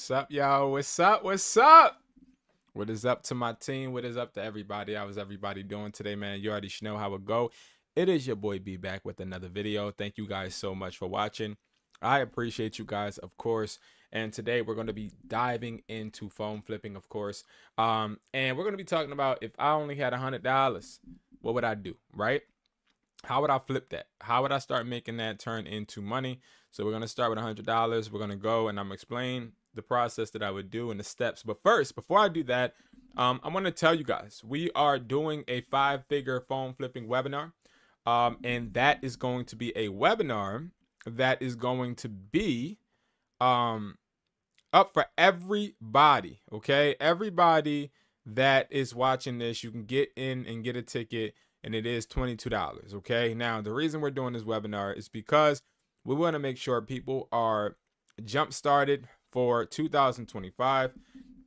What's up, y'all? What's up? What's up? What is up to my team? What is up to everybody? How is everybody doing today, man? You already know how it go. It is your boy B back with another video. Thank you guys so much for watching. I appreciate you guys, of course. And today we're going to be diving into phone flipping, of course. And we're going to be talking about if I only had $100, what would I do, right? How would I flip that? How would I start making that turn into money? So we're going to start with $100. We're going to go and I'm going to explain the process that I would do and the steps. But first, before I do that, I want to tell you guys, we are doing a 5-figure phone flipping webinar. And that is going to be a webinar that is going to be up for everybody. Okay. Everybody that is watching this, you can get in and get a ticket, and it is $22. Okay. Now, the reason we're doing this webinar is because we want to make sure people are jump started for 2025.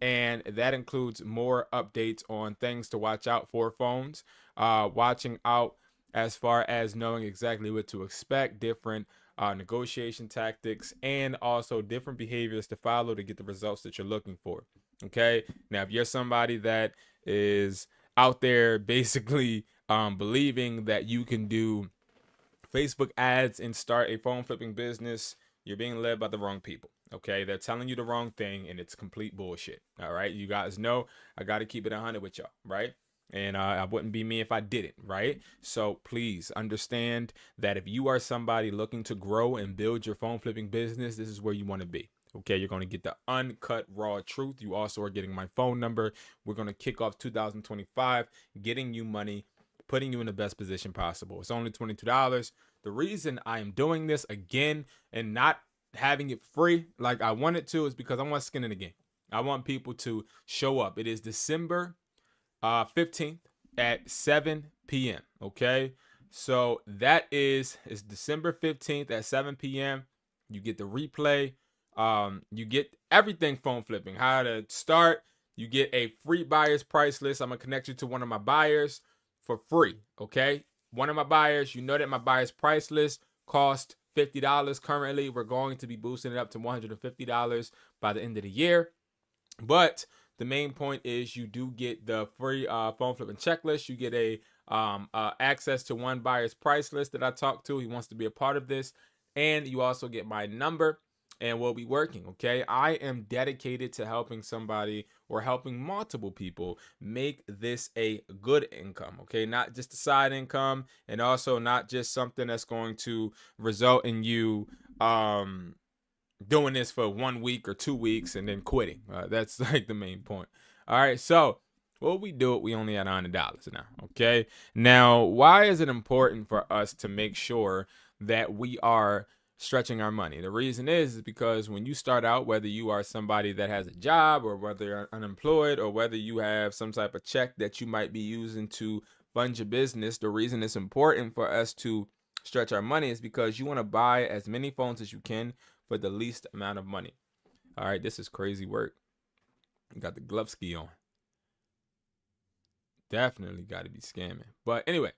And that includes more updates on things to watch out for phones, watching out as far as knowing exactly what to expect, different negotiation tactics, and also different behaviors to follow to get the results that you're looking for. Okay. Now, if you're somebody that is out there basically believing that you can do Facebook ads and start a phone flipping business, you're being led by the wrong people. Okay. They're telling you the wrong thing and it's complete bullshit. All right. You guys know I got to keep it 100 with y'all. Right. And I wouldn't be me if I didn't, right? So please understand that if you are somebody looking to grow and build your phone flipping business, this is where you want to be. Okay, you're going to get the uncut raw truth. You also are getting my phone number. We're going to kick off 2025, getting you money, putting you in the best position possible. It's only $22. The reason I am doing this again and not having it free like I wanted to is because I want skin in the game. I want people to show up. It is December 15th at 7 p.m. Okay, so that is December 15th at 7 p.m. You get the replay. You get everything phone flipping, how to start. You get a free buyer's price list. I'm gonna connect you to one of my buyers for free. Okay, one of my buyers. You know that my buyer's price list cost $50 currently. We're going to be boosting it up to $150 by the end of the year. But the main point is you do get the free phone flipping checklist. You get a access to one buyer's price list that I talked to. He wants to be a part of this. And you also get my number and we'll be working. Okay. I am dedicated to helping somebody or helping multiple people make this a good income. Okay. Not just a side income, and also not just something that's going to result in you doing this for 1 week or 2 weeks and then quitting. That's like the main point. All right. So what we do, we only at $100 now. Okay. Now, why is it important for us to make sure that we are stretching our money? The reason is because when you start out, whether you are somebody that has a job or whether you're unemployed or whether you have some type of check that you might be using to fund your business, the reason it's important for us to stretch our money is because you want to buy as many phones as you can for the least amount of money. All right, this is crazy work. You got the glove ski on. Definitely got to be scamming. But anyway,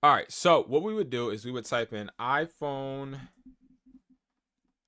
all right. So what we would do is we would type in iPhone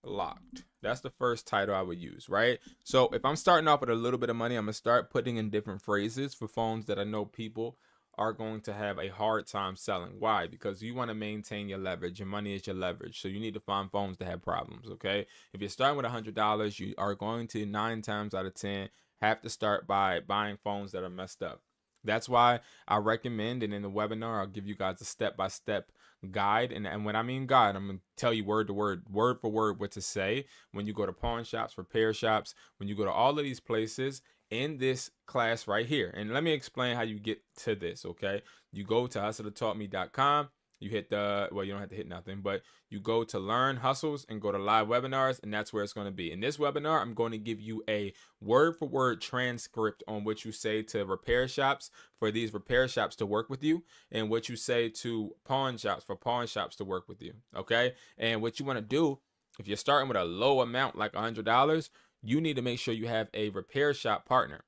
locked. That's the first title I would use, right? So if I'm starting off with a little bit of money, I'm gonna start putting in different phrases for phones that I know people are going to have a hard time selling. Why? Because you want to maintain your leverage. Your money is your leverage. So you need to find phones that have problems. Okay. If you're starting with $100, you are going to 9 times out of 10 have to start by buying phones that are messed up. That's why I recommend, and in the webinar, I'll give you guys a step-by-step guide. And when I mean guide, I'm going to tell you word for word what to say when you go to pawn shops, repair shops, when you go to all of these places in this class right here. And let me explain how you get to this. Okay. You go to hustletaught.me.com. You hit the, well, you don't have to hit nothing, but you go to learn hustles and go to live webinars, and that's where it's going to be. In this webinar, I'm going to give you a word for word transcript on what you say to repair shops for these repair shops to work with you, and what you say to pawn shops for pawn shops to work with you. Okay. And what you want to do, if you're starting with a low amount like $100, you need to make sure you have a repair shop partner.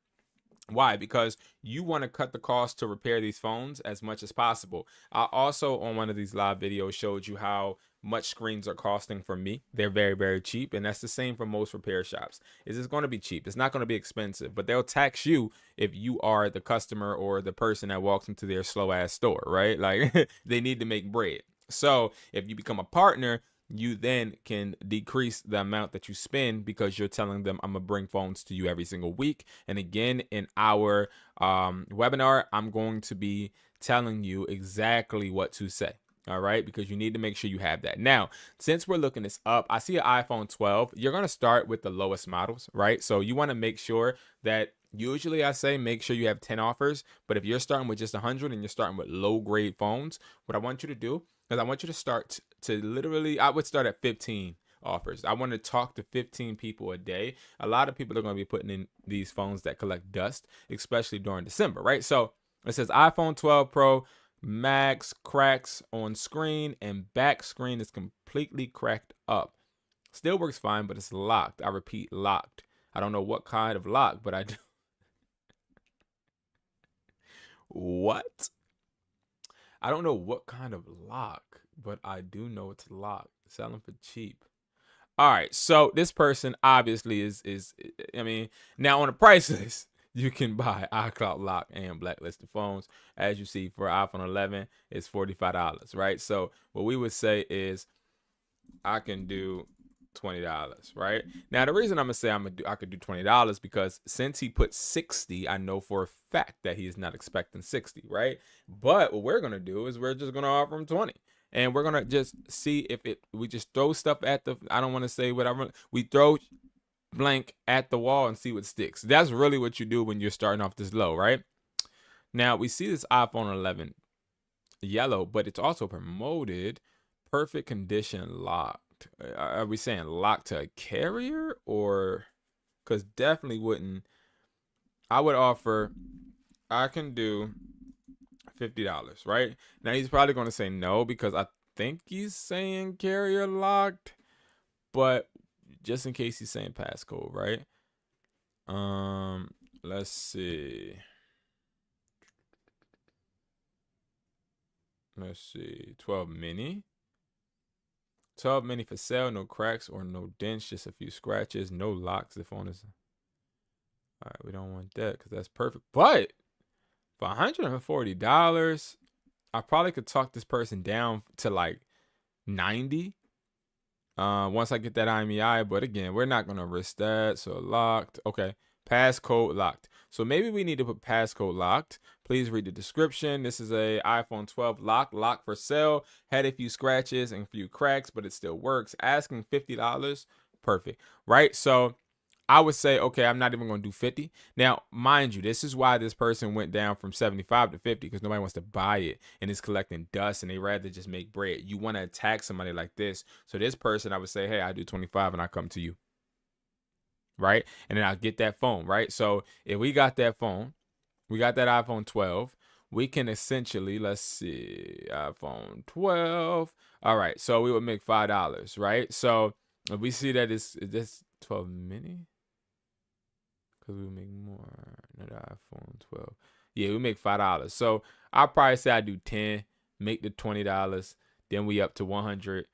Why? Because you want to cut the cost to repair these phones as much as possible. I also, on one of these live videos, showed you how much screens are costing for me. They're very, very cheap. And that's the same for most repair shops. It's going to be cheap. It's not going to be expensive, but they'll tax you if you are the customer or the person that walks into their slow ass store, right? Like they need to make bread. So if you become a partner, you then can decrease the amount that you spend because you're telling them, I'm gonna bring phones to you every single week. And again, in our webinar, I'm going to be telling you exactly what to say. All right, because you need to make sure you have that. Now, since we're looking this up, I see an iPhone 12. You're going to start with the lowest models, right? So you want to make sure that usually I say make sure you have 10 offers. But if you're starting with just 100 and you're starting with low grade phones, what I want you to do is I want you to start to literally, I would start at 15 offers. I want to talk to 15 people a day. A lot of people are going to be putting in these phones that collect dust, especially during December, right? So it says iPhone 12 Pro Max cracks on screen and back screen is completely cracked up. Still works fine, but it's locked. I repeat, locked. I don't know what kind of lock, but I do. What? I don't know what kind of lock, but I do know it's locked. Selling for cheap. All right, so this person obviously is I mean, now on the price list, you can buy iCloud Lock and blacklisted phones. As you see, for iPhone 11, it's $45, right? So what we would say is I can do $20, right? Now, the reason I'm gonna say I could do $20 because since he put 60, I know for a fact that he is not expecting 60, right? But what we're gonna do is we're just gonna offer him 20. And we're gonna just see if we just throw stuff at the, I don't want to say whatever, we throw blank at the wall and see what sticks. That's really what you do when you're starting off this low, right? Now we see this iPhone 11 yellow, but it's also promoted perfect condition locked. Are we saying locked to a carrier, or because definitely wouldn't, I would offer, I can do $50, right? Now he's probably going to say no because I think he's saying carrier locked, but just in case he's saying passcode, right? Let's see. 12 mini. 12 mini for sale, no cracks or no dents, just a few scratches, no locks. The phone is, all right, we don't want that because that's perfect. But for $140, I probably could talk this person down to like 90 once I get that IMEI. But again, we're not gonna risk that. So locked. Okay, passcode locked. So maybe we need to put passcode locked. Please read the description. This is a iPhone 12 lock for sale. Had a few scratches and a few cracks, but it still works. Asking $50. Perfect, right? So I would say, okay, I'm not even going to do 50. Now, mind you, this is why this person went down from 75 to 50, because nobody wants to buy it and it's collecting dust and they rather just make bread. You want to attack somebody like this. So this person, I would say, hey, I do 25 and I come to you, right? And then I'll get that phone, right? So if we got that phone, we got that iPhone 12, we can essentially, let's see, iPhone 12. All right, so we would make $5, right? So if we see that it's this 12 mini, because we make more, another iPhone 12. Yeah, we make $5. So I'll probably say I do 10, make the $20, then we up to $110.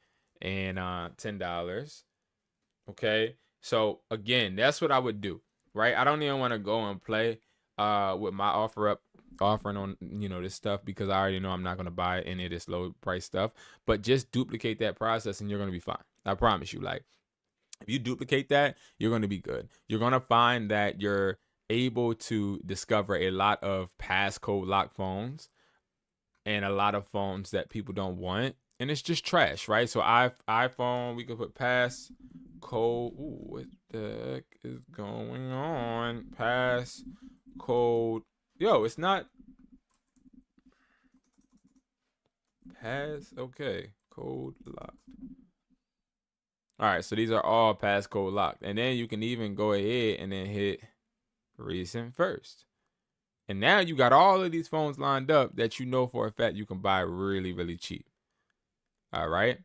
Okay, so again, that's what I would do, right? I don't even want to go and play with my offering on, you know, this stuff, because I already know I'm not going to buy any of this low price stuff. But just duplicate that process and you're going to be fine. I promise you. Like, if you duplicate that, you're going to be good. You're going to find that you're able to discover a lot of passcode lock phones and a lot of phones that people don't want. And it's just trash, right? So iPhone, we could put passcode. Ooh, what the heck is going on? Passcode. Yo, it's not pass. Okay, code locked. All right, so these are all passcode locked. And then you can even go ahead and then hit recent first. And now you got all of these phones lined up that you know for a fact you can buy really, really cheap. All right.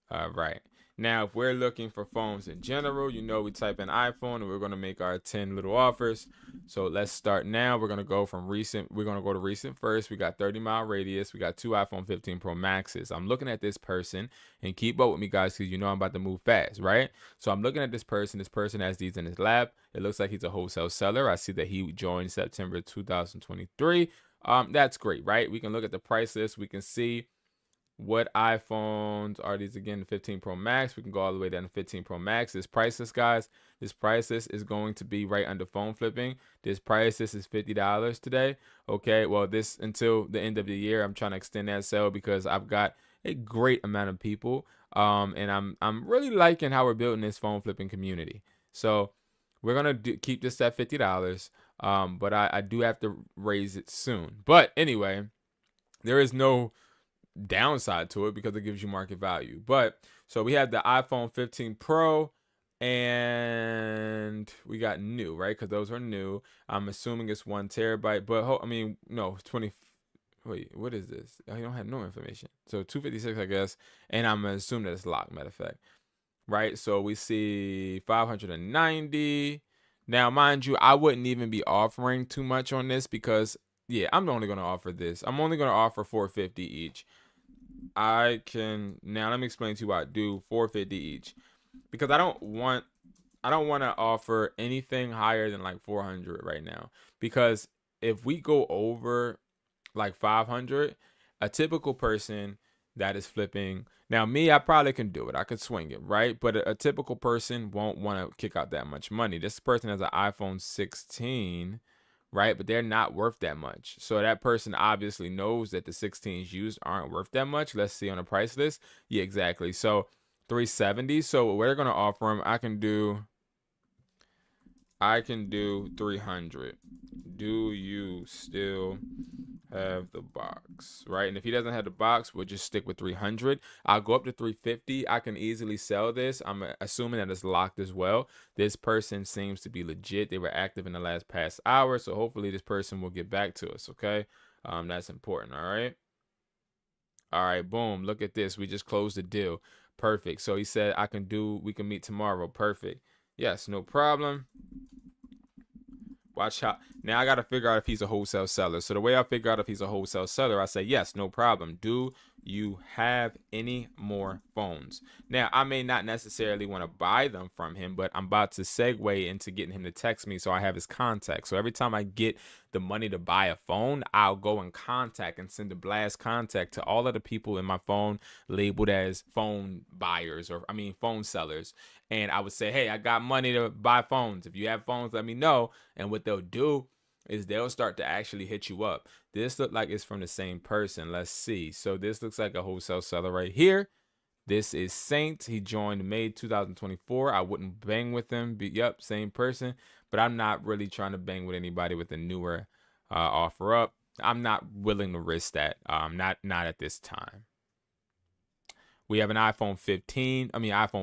All right. Now, if we're looking for phones in general, you know, we type in iPhone and we're going to make our 10 little offers. So let's start now. We're going to go from recent. We're going to go to recent first. We got 30-mile radius. We got 2 iPhone 15 Pro Maxes. I'm looking at this person, and keep up with me, guys, because you know I'm about to move fast, right? So I'm looking at this person. This person has these in his lap. It looks like he's a wholesale seller. I see that he joined September 2023. That's great, right? We can look at the price list. We can see what iPhones are these again. The 15 Pro Max. We can go all the way down to 15 Pro Max. This price list, guys, this price list is going to be right under phone flipping. This price list is $50 today. Okay, well, this until the end of the year. I'm trying to extend that sale because I've got a great amount of people, and I'm really liking how we're building this phone flipping community. So we're gonna keep this at $50, but I do have to raise it soon. But anyway, there is no downside to it because it gives you market value. But so we have the iPhone 15 Pro, and we got new, right? Because those are new. I'm assuming it's 1 terabyte, but I mean, no, 20. Wait, what is this? I don't have no information. So 256, I guess, and I'm gonna assume that it's locked. Matter of fact, right? So we see 590. Now, mind you, I wouldn't even be offering too much on this because, yeah, I'm only gonna offer this. I'm only gonna offer 450 each. Now let me explain to you why I do 450 each, because I don't want to offer anything higher than like 400 right now, because if we go over like 500, a typical person that is flipping, now me, I probably can do it, I could swing it, right? But a typical person won't want to kick out that much money. This person has an iPhone 16, right? But they're not worth that much. So that person obviously knows that the 16s used aren't worth that much. Let's see on the price list. Yeah, exactly. So 370. So we're going to offer them, I can do 300. Do you still have the box, right? And if he doesn't have the box, we'll just stick with 300. I'll go up to 350. I can easily sell this. I'm assuming that it's locked as well. This person seems to be legit. They were active in the past hour, so hopefully this person will get back to us. Okay, that's important. All right, boom, look at this. We just closed the deal. Perfect. So he said we can meet tomorrow. Perfect. Yes, no problem. Watch out. Now I got to figure out if he's a wholesale seller. So the way I figure out if he's a wholesale seller, I say, yes, no problem. Do you have any more phones? Now, I may not necessarily want to buy them from him, but I'm about to segue into getting him to text me so I have his contact. So every time I get the money to buy a phone, I'll go and contact and send a blast contact to all of the people in my phone labeled as phone buyers, or phone sellers. And I would say, hey, I got money to buy phones. If you have phones, let me know. And what they'll do is they'll start to actually hit you up. This looks like it's from the same person. Let's see. So this looks like a wholesale seller right here. This is Saint. He joined May 2024. I wouldn't bang with him. Yep, same person. But I'm not really trying to bang with anybody with a newer offer up. I'm not willing to risk that. Not at this time. We have an iPhone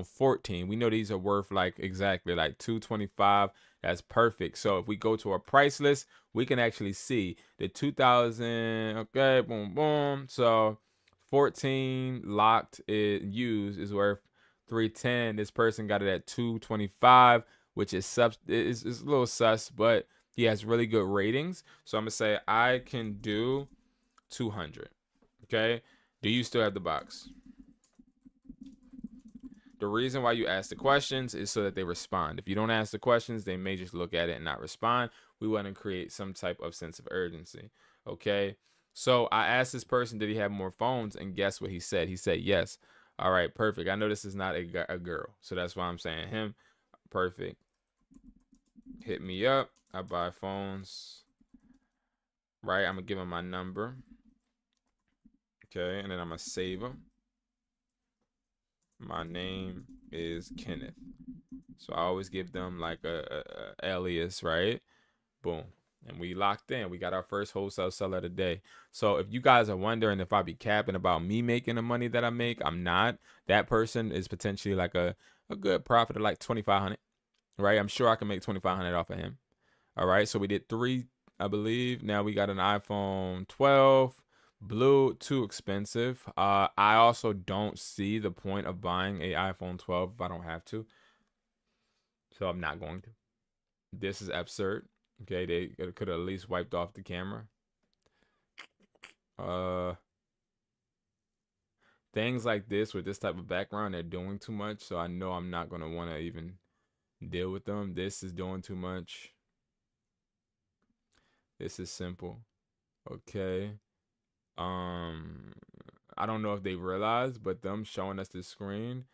14. We know these are worth exactly $225. That's perfect. So if we go to our price list, we can actually see the 2000. Okay, boom, boom. So 14 locked used is worth 310. This person got it at 225, which is a little sus, but he has really good ratings. So I'm gonna say I can do 200. Okay. Do you still have the box? The reason why you ask the questions is so that they respond. If you don't ask the questions, they may just look at it and not respond. We want to create some type of sense of urgency. Okay. So I asked this person, did he have more phones? And guess what he said? He said yes. All right, perfect. I know this is not a girl, so that's why I'm saying him. Perfect. Hit me up. I buy phones. Right. I'm going to give him my number. Okay. And then I'm going to save him. My name is Kenneth. So I always give them like a alias, right? Boom. And we locked in. We got our first wholesale seller today. So if you guys are wondering if I be capping about me making the money that I make, I'm not. That person is potentially like a good profit of like $2,500, right? I'm sure I can make $2,500 off of him. All right. So we did 3, I believe. Now we got an iPhone 12. Blue, too expensive. I also don't see the point of buying a iPhone 12 if I don't have to. So I'm not going to. This is absurd. Okay, they could have at least wiped off the camera. Things like this with this type of background, they're doing too much. So I know I'm not gonna want to even deal with them. This is doing too much. This is simple. Okay. I don't know if they realize, but them showing us the screen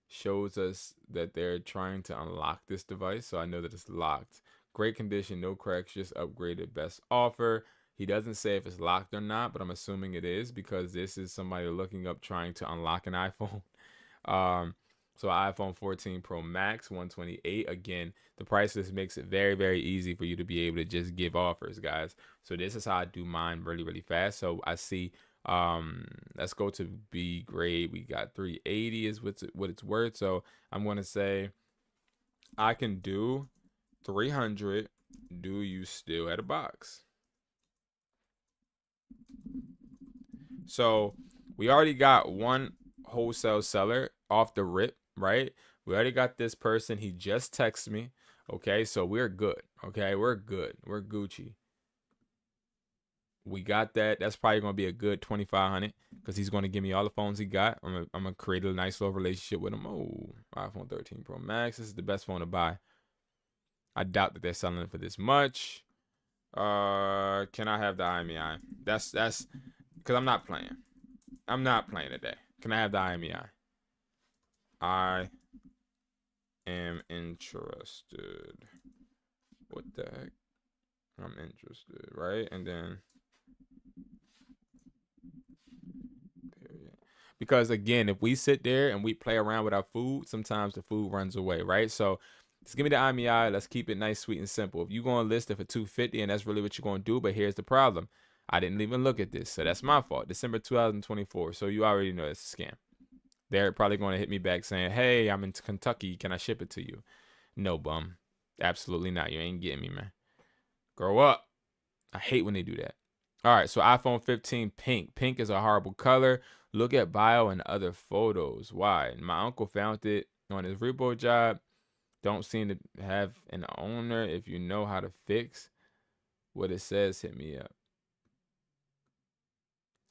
shows us that they're trying to unlock this device. So I know that it's locked. Great condition, no cracks, just upgraded, best offer. He doesn't say if it's locked or not, but I'm assuming it is because this is somebody looking up trying to unlock an iPhone. So iPhone 14 Pro Max 128. Again, the price list makes it very, very easy for you to be able to just give offers, guys. So this is how I do mine really, really fast. So I see, let's go to B grade. We got 380 is what it's worth. So I'm going to say I can do 300. Do you still at a box? So we already got one wholesale seller off the rip, right? We already got this person. He just texted me. Okay, so we're good. Okay, we're good. We're Gucci. We got that. That's probably gonna be a good 2,500 because he's gonna give me all the phones he got. I'm gonna create a nice little relationship with him. Oh, iPhone 13 Pro Max. This is the best phone to buy. I doubt that they're selling it for this much. Can I have the IMEI? That's because I'm not playing. I'm not playing today. Can I have the IMEI? I am interested. What the heck? I'm interested, right? And then period. Because again, if we sit there and we play around with our food, sometimes the food runs away, right? So just give me the IMEI. Let's keep it nice, sweet, and simple. If you're going to list it for 250 and that's really what you're going to do, but here's the problem. I didn't even look at this, so that's my fault. December 2024. So you already know it's a scam. They're probably going to hit me back saying, hey, I'm in Kentucky. Can I ship it to you? No, bum. Absolutely not. You ain't getting me, man. Grow up. I hate when they do that. All right, so iPhone 15 pink. Pink is a horrible color. Look at bio and other photos. Why? My uncle found it on his repo job. Don't seem to have an owner. If you know how to fix what it says, hit me up.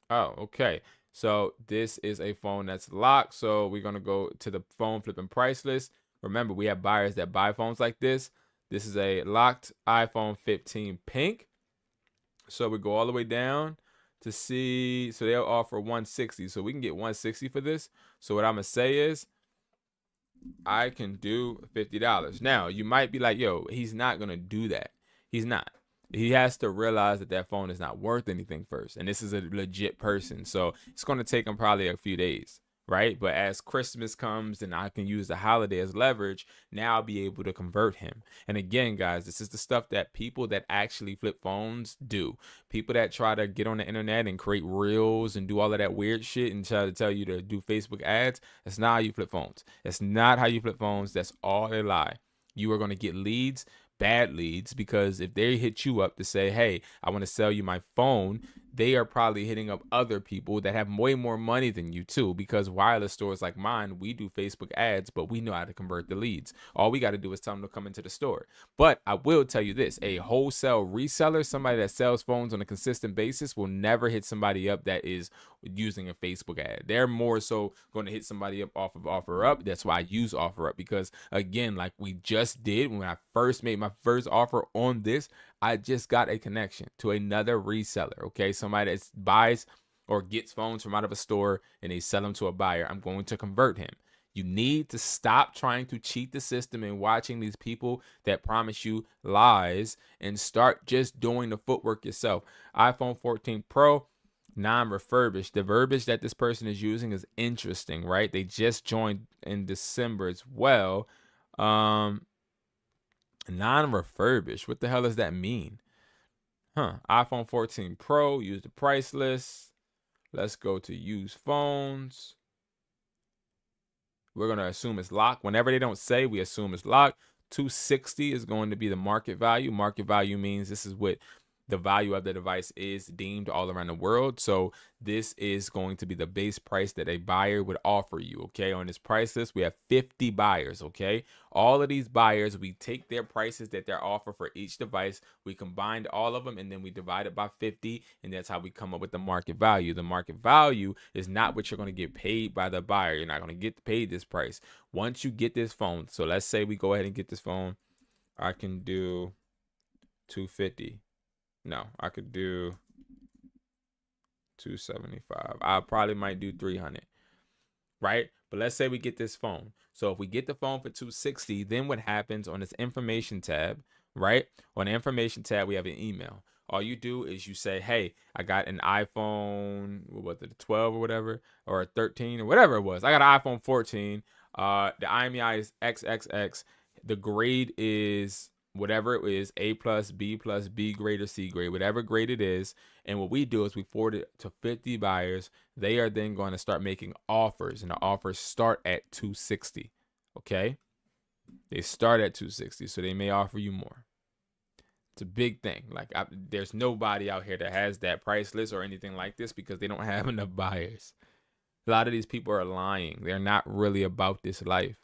Oh, okay. So this is a phone that's locked. So we're going to go to the phone flipping price list. Remember, we have buyers that buy phones like this. This is a locked iPhone 15 pink. So we go all the way down to see. So they'll offer 160. So we can get 160 for this. So what I'm going to say is I can do $50. Now, you might be like, yo, he's not going to do that. He's not. He has to realize that that phone is not worth anything first. And this is a legit person. So it's going to take him probably a few days, right? But as Christmas comes and I can use the holiday as leverage, now I'll be able to convert him. And again, guys, this is the stuff that people that actually flip phones do. People that try to get on the internet and create reels and do all of that weird shit and try to tell you to do Facebook ads. That's not how you flip phones. That's not how you flip phones. That's all a lie. You are going to get leads, bad leads, because if they hit you up to say, hey, I want to sell you my phone, they are probably hitting up other people that have way more money than you too, because wireless stores like mine, we do Facebook ads, but we know how to convert the leads. All we got to do is tell them to come into the store. But I will tell you this, a wholesale reseller, somebody that sells phones on a consistent basis, will never hit somebody up that is using a Facebook ad. They're more so going to hit somebody up off of OfferUp. That's why I use OfferUp, because again, like we just did when I first made my first offer on this, I just got a connection to another reseller. Okay, somebody that buys or gets phones from out of a store and they sell them to a buyer. I'm going to convert him. You need to stop trying to cheat the system and watching these people that promise you lies and start just doing the footwork yourself. iPhone 14 Pro, non-refurbished. The verbiage that this person is using is interesting, right? They just joined in December as well. Non-refurbished. What the hell does that mean? iPhone 14 Pro. Use the price list. Let's go to use phones. We're going to assume it's locked. Whenever they don't say, we assume it's locked. 260 is going to be the market value. Market value means this is what the value of the device is deemed all around the world. So this is going to be the base price that a buyer would offer you. Okay, on this price list, we have 50 buyers. Okay, all of these buyers, we take their prices that they're offer for each device, we combined all of them, and then we divide it by 50, and that's how we come up with the market value. The market value is not what you're going to get paid by the buyer. You're not going to get paid this price once you get this phone. So let's say we go ahead and get this phone. I can do 250. No, I could do 275. I probably might do 300, right? But let's say we get this phone. So if we get the phone for 260, then what happens on this information tab, right? On the information tab, we have an email. All you do is you say, hey, I got an iPhone, what was it, 12 or whatever, or a 13 or whatever it was. I got an iPhone 14. The IMEI is XXX. The grade is whatever it is, A plus, B grade, or C grade, whatever grade it is. And what we do is we forward it to 50 buyers. They are then going to start making offers, and the offers start at 260. Okay, they start at 260, so they may offer you more. It's a big thing. Like there's nobody out here that has that price list or anything like this because they don't have enough buyers. A lot of these people are lying. They're not really about this life.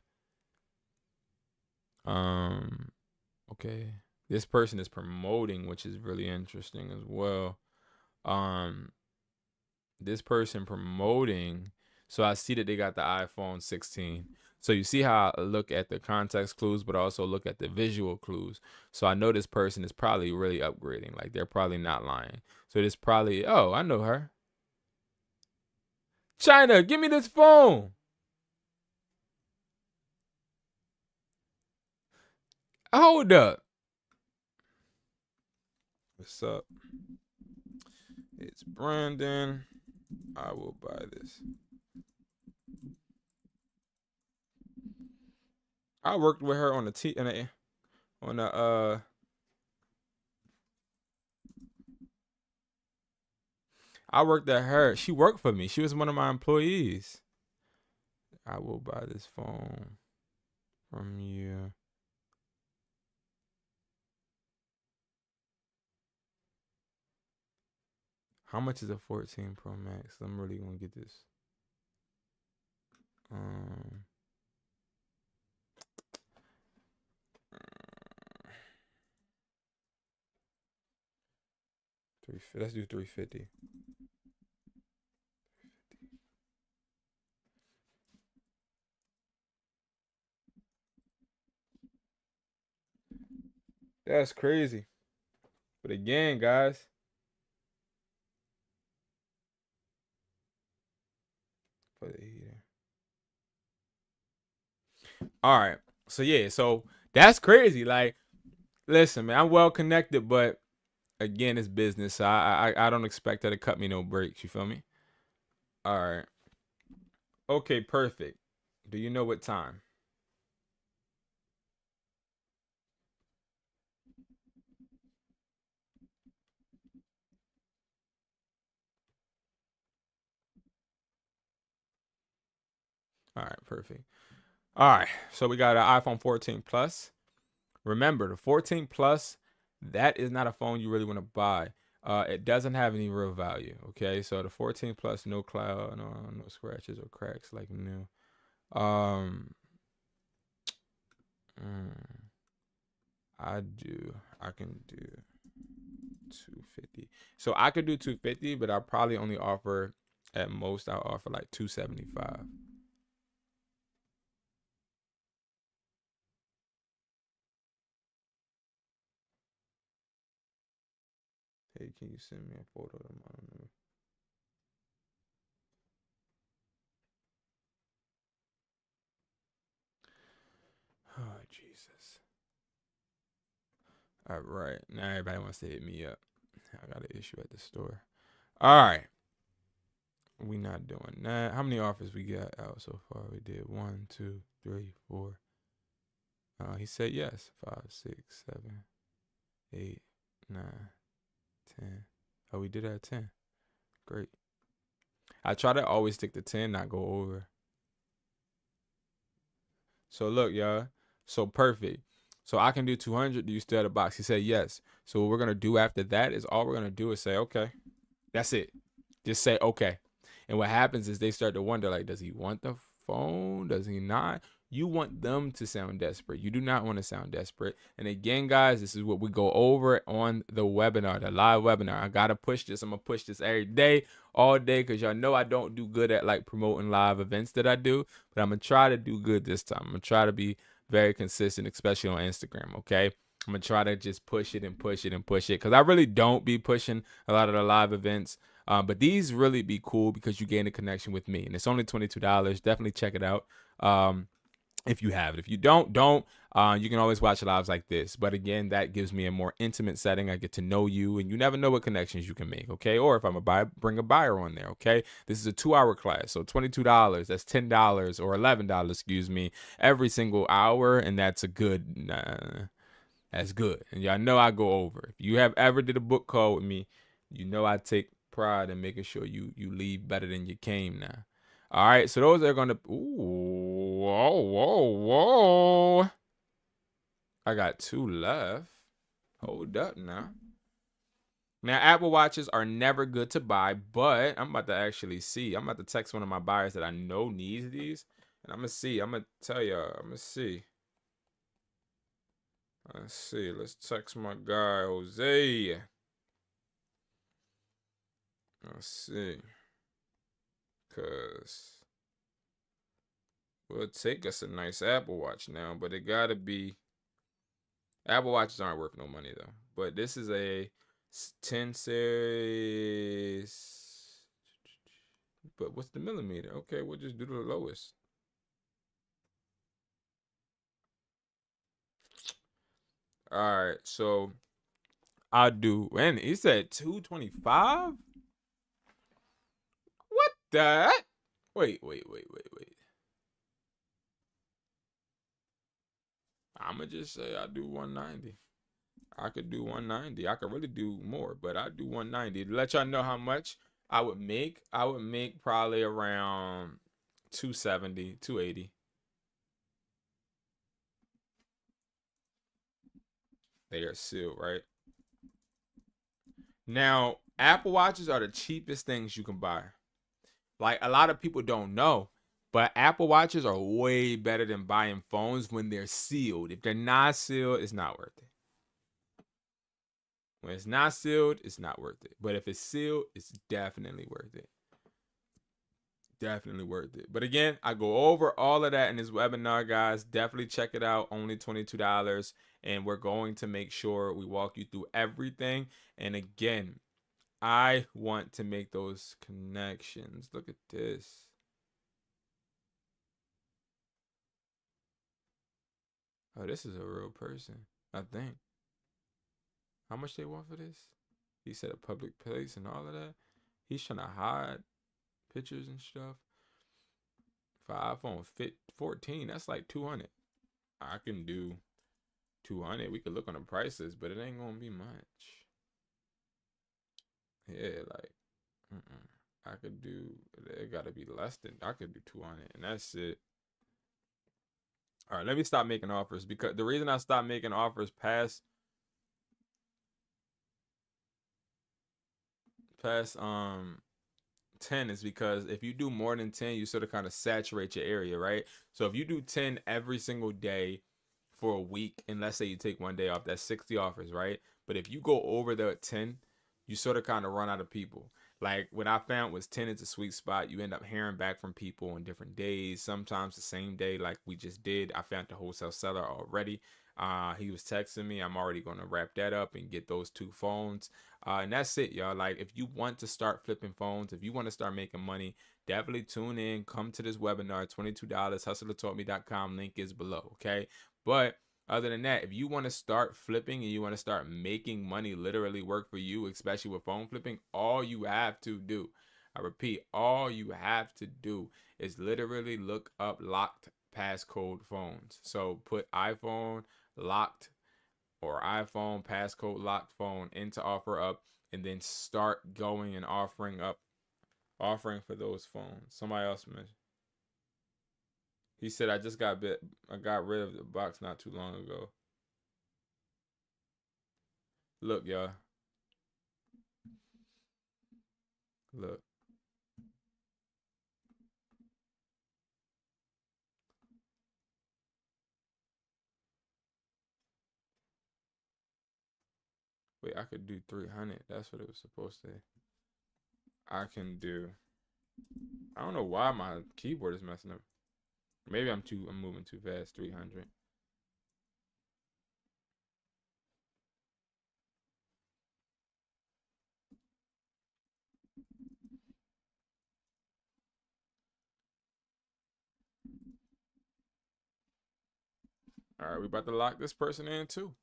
Okay, this person is promoting, which is really interesting as well. This person promoting, so I see that they got the iPhone 16. So you see how I look at the context clues, but also look at the visual clues. So I know this person is probably really upgrading. Like they're probably not lying. So this probably, oh, I know her. China, give me this phone. Hold up. What's up? It's Brandon. I will buy this. I worked with her on the I worked at her. She worked for me. She was one of my employees. I will buy this phone from you. How much is a 14 Pro Max? I'm really gonna get this. 350. Let's do 350. That's crazy. But again, guys, for the heater. All right. So yeah, so that's crazy. Like, listen, man, I'm well connected, but again, it's business. So I don't expect her to cut me no breaks. You feel me? All right. Okay, perfect. Do you know what time? All right, perfect. All right, so we got an iPhone 14 Plus. Remember, the 14 Plus, that is not a phone you really want to buy. It doesn't have any real value. Okay, so the 14 Plus, no cloud, no scratches or cracks like new. I can do 250. So I could do 250, but I'll probably only offer, at most, I'll offer like 275. Hey, can you send me a photo of them? I don't know. Oh, Jesus. All right. Now everybody wants to hit me up. I got an issue at the store. All right. We not doing that. How many offers we got out so far? We did 1, 2, 3, 4. He said yes. 5, 6, 7, 8, 9, 10. Oh, we did at 10. Great. I try to always stick to 10, not go over. So look, y'all. So perfect. So I can do 200. Do you still have a box? He said yes. So what we're gonna do after that is all we're gonna do is say okay. That's it. Just say okay. And what happens is they start to wonder, like, does he want the phone? Does he not? You want them to sound desperate. You do not want to sound desperate. And again, guys, this is what we go over on the webinar, the live webinar. I gotta push this. I'm gonna push this every day, all day, because y'all know I don't do good at like promoting live events that I do, but I'm gonna try to do good this time. I'm gonna try to be very consistent, especially on Instagram. Okay. I'm gonna try to just push it and push it and push it, because I really don't be pushing a lot of the live events. But these really be cool because you gain a connection with me, and it's only $22. Definitely check it out if you have it. If you don't. You can always watch lives like this. But again, that gives me a more intimate setting. I get to know you, and you never know what connections you can make. Okay, or if I'm a buyer, bring a buyer on there. Okay, this is a 2-hour class, so $22. That's $10 or $11, excuse me, every single hour, and that's a good. That's good, and y'all know I go over. If you have ever did a book call with me, you know I take pride in making sure you leave better than you came now. All right, so those are gonna. Ooh, whoa. I got 2 left. Hold up now. Now, Apple Watches are never good to buy, but I'm about to actually see. I'm about to text one of my buyers that I know needs these, and I'm gonna see. I'm gonna tell y'all. I'm gonna see. Let's see. Let's text my guy Jose. Let's see. Cause we'll take us a nice Apple Watch now, but it gotta be. Apple Watches aren't worth no money though. But this is a 10 series. But what's the millimeter? Okay, we'll just do the lowest. All right, so I'll do. And he said 225. What the? Wait. I'ma just say I do 190. I could do 190. I could really do more, but I do 190. To let y'all know how much I would make probably around 270, 280. They are sealed, right? Now, Apple Watches are the cheapest things you can buy. Like, a lot of people don't know, but Apple Watches are way better than buying phones when they're sealed. If they're not sealed, it's not worth it. When it's not sealed, it's not worth it. But if it's sealed, it's definitely worth it. Definitely worth it. But again, I go over all of that in this webinar, guys. Definitely check it out. Only $22. And we're going to make sure we walk you through everything. And again, I want to make those connections. Look at this. Oh, this is a real person, I think. How much they want for this? He said a public place and all of that. He's trying to hide pictures and stuff. For iPhone 14, that's like 200. I can do 200. We could look on the prices, but it ain't gonna be much. Yeah, like, I could do. It gotta be less than. I could do 200, and that's it. All right, let me stop making offers, because the reason I stopped making offers past 10 is because if you do more than 10, you sort of kind of saturate your area, right? So if you do 10 every single day for a week, and let's say you take one day off, that's 60 offers, right? But if you go over the 10, you sort of kind of run out of people. Like, what I found was 10 is a sweet spot. You end up hearing back from people on different days, sometimes the same day, like we just did. I found the wholesale seller already. He was texting me. I'm already going to wrap that up and get those 2 phones. And that's it, y'all. Like, if you want to start flipping phones, if you want to start making money, definitely tune in. Come to this webinar, $22, hustlertaught.me.com. Link is below, okay? But other than that, if you want to start flipping and you want to start making money literally work for you, especially with phone flipping, all you have to do, I repeat, all you have to do is literally look up locked passcode phones. So put iPhone locked or iPhone passcode locked phone into OfferUp, and then start going and offering for those phones. Somebody else mentioned. He said, I got rid of the box not too long ago. Look, y'all. Look. Wait, I could do 300. That's what it was supposed to. I can do. I don't know why my keyboard is messing up. Maybe I'm moving too fast. 300. All right, we about to lock this person in too.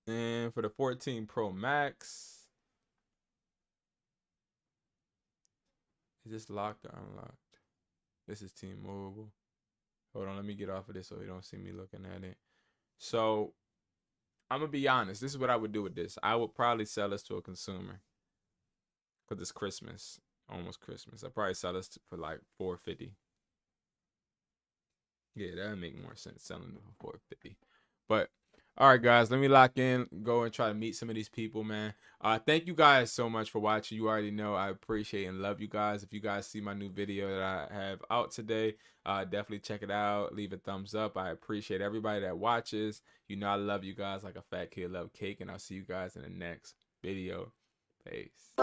And for the 14 Pro Max, is this locked or unlocked? This is T-Mobile. Hold on, let me get off of this so you don't see me looking at it. So I'm gonna be honest. This is what I would do with this. I would probably sell this to a consumer because it's Christmas, almost Christmas. I'd probably sell this for like $450. Yeah, that would make more sense selling it for $450. But all right, guys, let me lock in, go and try to meet some of these people, man. Thank you guys so much for watching. You already know I appreciate and love you guys. If you guys see my new video that I have out today, definitely check it out. Leave a thumbs up. I appreciate everybody that watches. You know I love you guys like a fat kid love cake, and I'll see you guys in the next video. Peace.